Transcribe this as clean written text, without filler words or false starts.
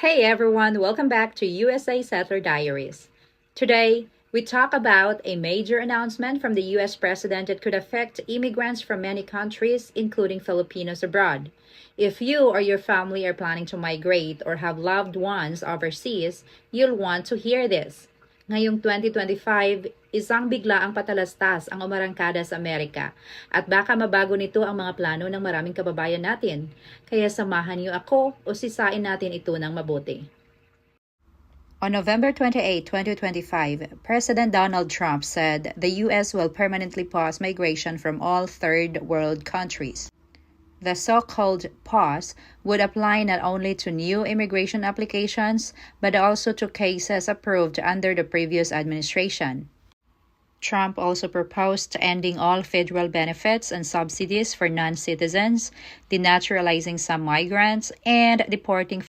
Hey everyone, welcome back to USA Settler Diaries. Today, we talk about a major announcement from the US president that could affect immigrants from many countries, including Filipinos abroad. If you or your family are planning to migrate or have loved ones overseas, you'll want to hear this. Ngayong 2025, isang biglaang patalastas ang umarangkada sa Amerika at baka mabago nito ang mga plano ng maraming kababayan natin. Kaya samahan niyo ako o sisain natin ito ng mabuti. On November 28, 2025, President Donald Trump said the U.S. will permanently pause migration from all third world countries. The so-called pause would apply not only to new immigration applications, but also to cases approved under the previous administration. Trump also proposed ending all federal benefits and subsidies for non-citizens, denaturalizing some migrants, and deporting